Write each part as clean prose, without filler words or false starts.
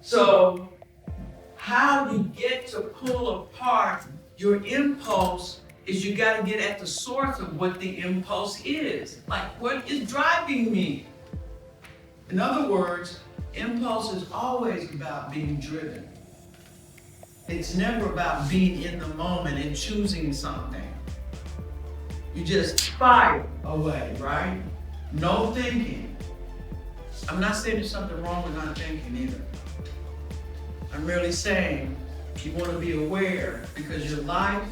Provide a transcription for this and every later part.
So how you get to pull apart your impulse is you got to get at the source of what the impulse is. Like, what is driving me? In other words, impulse is always about being driven. It's never about being in the moment and choosing something. You just fire away, right? No thinking. I'm not saying there's something wrong with not thinking either. I'm merely saying you want to be aware because your life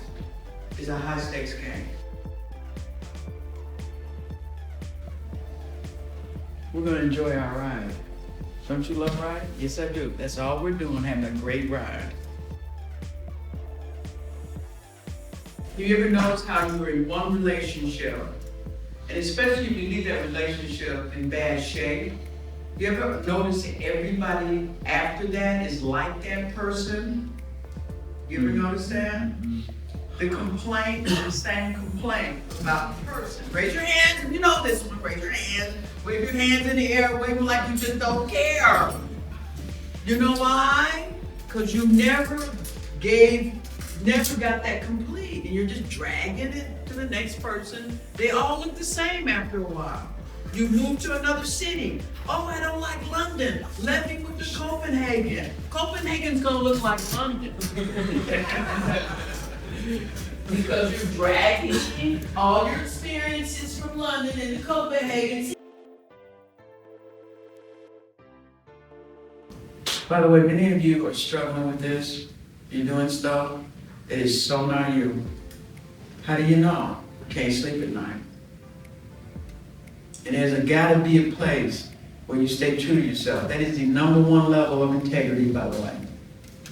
is a high stakes game. We're going to enjoy our ride. Don't you love riding? Yes, I do. That's all we're doing, having a great ride. You ever notice how you were in one relationship, and especially if you leave that relationship in bad shape, you ever notice that everybody after that is like that person? You ever notice that? The complaint is the same complaint about the person. Raise your hands if you know this one. Raise your hands. Wave your hands in the air. Wave them like you just don't care. You know why? Because you never got that complete. And you're just dragging it to the next person. They all look the same after a while. You move to another city. Oh, I don't like London. Let me move to Copenhagen. Copenhagen's gonna look like London. Because you're dragging all your experiences from London into Copenhagen. By the way, many of you are struggling with this. You're doing stuff that is so not you. How do you know? Can't sleep at night. And there's gotta be a place where you stay true to yourself. That is the number one level of integrity, by the way.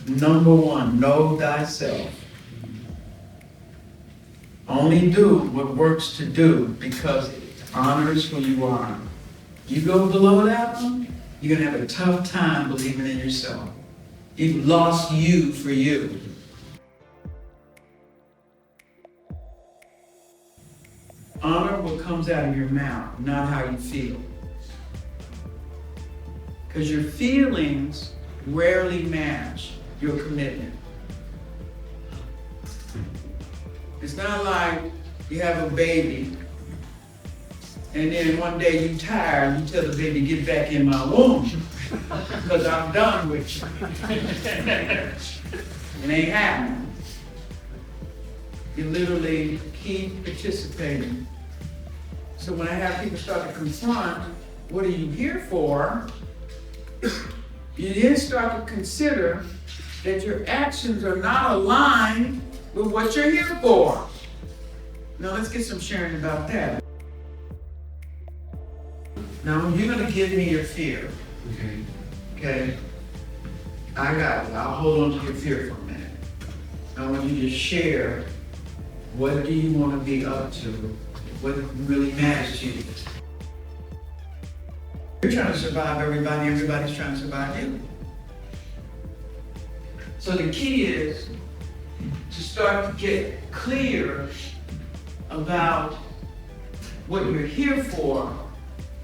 Number one, know thyself. Only do what works to do because it honors who you are. You go below that one, you're gonna have a tough time believing in yourself. You've lost you for you. Honor what comes out of your mouth, not how you feel. Because your feelings rarely match your commitment. It's not like you have a baby and then one day you're tired, you tell the baby, get back in my womb because I'm done with you. It ain't happening. You literally keep participating. So when I have people start to confront, what are you here for? You then start to consider that your actions are not aligned with what you're here for. Now let's get some sharing about that. Now you're gonna give me your fear. Okay? I got it. I'll hold on to your fear for a minute. I want you to share what do you want to be up to? What really matters to you? You're trying to survive everybody, everybody's trying to survive you. So the key is to start to get clear about what you're here for,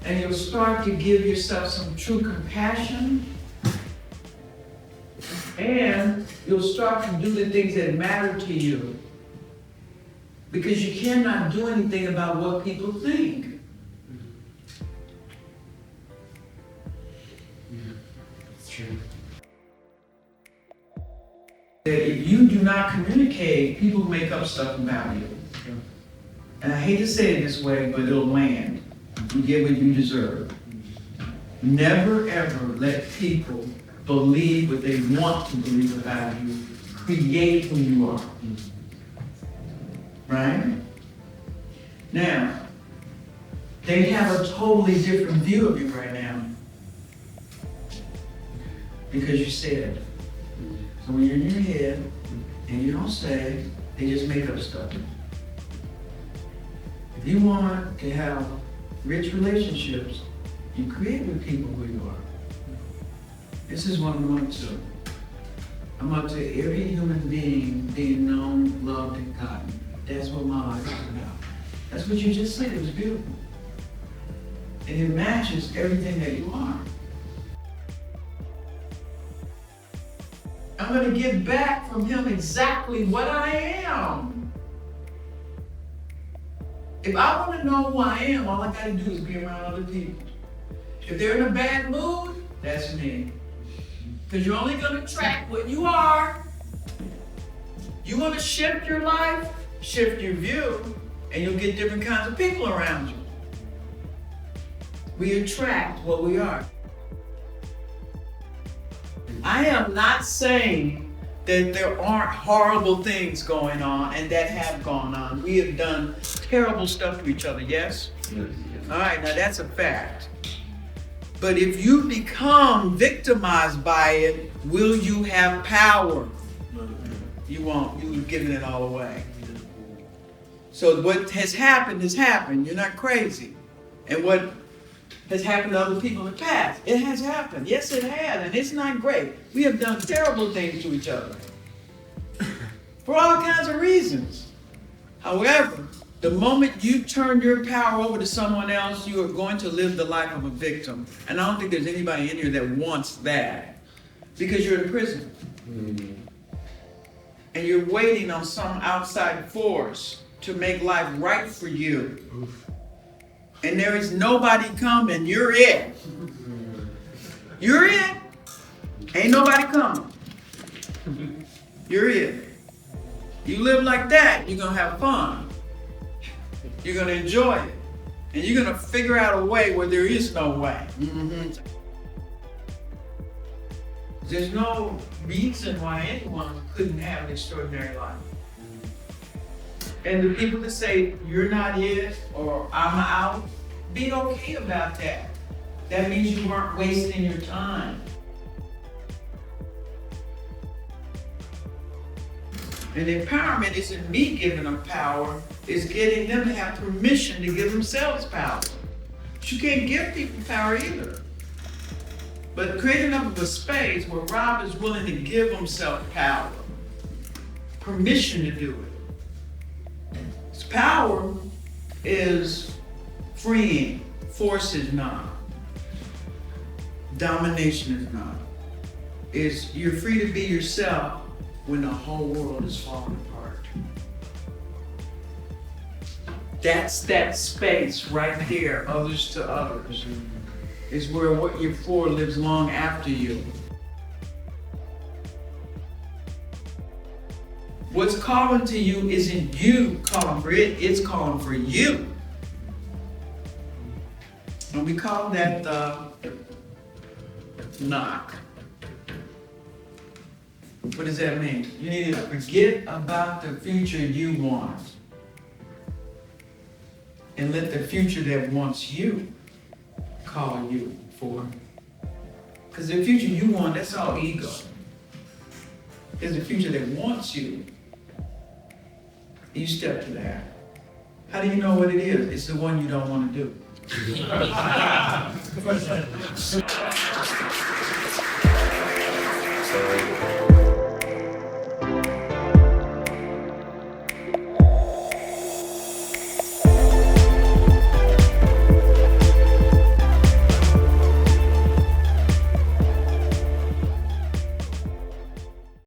and you'll start to give yourself some true compassion, and you'll start to do the things that matter to you. Because you cannot do anything about what people think. Yeah, it's true. That if you do not communicate, people make up stuff about you. And I hate to say it this way, but it'll land. You get what you deserve. Never ever let people believe what they want to believe about you. Create who you are. Right? Now, they have a totally different view of you right now. Because you said. So when you're in your head and you don't say, they just make up stuff. If you want to have rich relationships, you create with people who you are. This is what I'm up to. I'm up to every human being being known, loved, and gotten. That's what my life is about. That's what you just said. It was beautiful. And it matches everything that you are. I'm gonna get back from him exactly what I am. If I wanna know who I am, all I gotta do is be around other people. If they're in a bad mood, that's me. Because you're only gonna attract what you are. You wanna shift your life, shift your view, and you'll get different kinds of people around you. We attract what we are. I am not saying that there aren't horrible things going on and that have gone on. We have done terrible stuff to each other, yes? Yes. All right, now that's a fact. But if you become victimized by it, will you have power? You won't. You've given it all away. So what has happened has happened. You're not crazy. And what has happened to other people in the past, it has happened. Yes, it has, and it's not great. We have done terrible things to each other for all kinds of reasons. However, the moment you turn your power over to someone else, you are going to live the life of a victim. And I don't think there's anybody in here that wants that, because you're in prison. And you're waiting on some outside force to make life right for you. And there is nobody coming. You're it. You're it. Ain't nobody coming. You're it. You live like that, you're gonna have fun. You're gonna enjoy it. And you're gonna figure out a way where there is no way. There's no reason why anyone couldn't have an extraordinary life. And the people that say you're not it or I'm out, be okay about that. That means you weren't wasting your time. And empowerment isn't me giving them power, it's getting them to have permission to give themselves power. You can't give people power either. But create enough of a space where Rob is willing to give himself power, permission to do it. Power is freeing, force is not. Domination is not. You're free to be yourself when the whole world is falling apart. That's that space right there, others to others, is where what you're for lives long after you. What's calling to you isn't you calling for it, it's calling for you. And we call that the knock. What does that mean? You need to forget about the future you want and let the future that wants you call you for. Because the future you want, that's all ego. There's a future that wants you. You step to that. How do you know what it is? It's the one you don't want to do.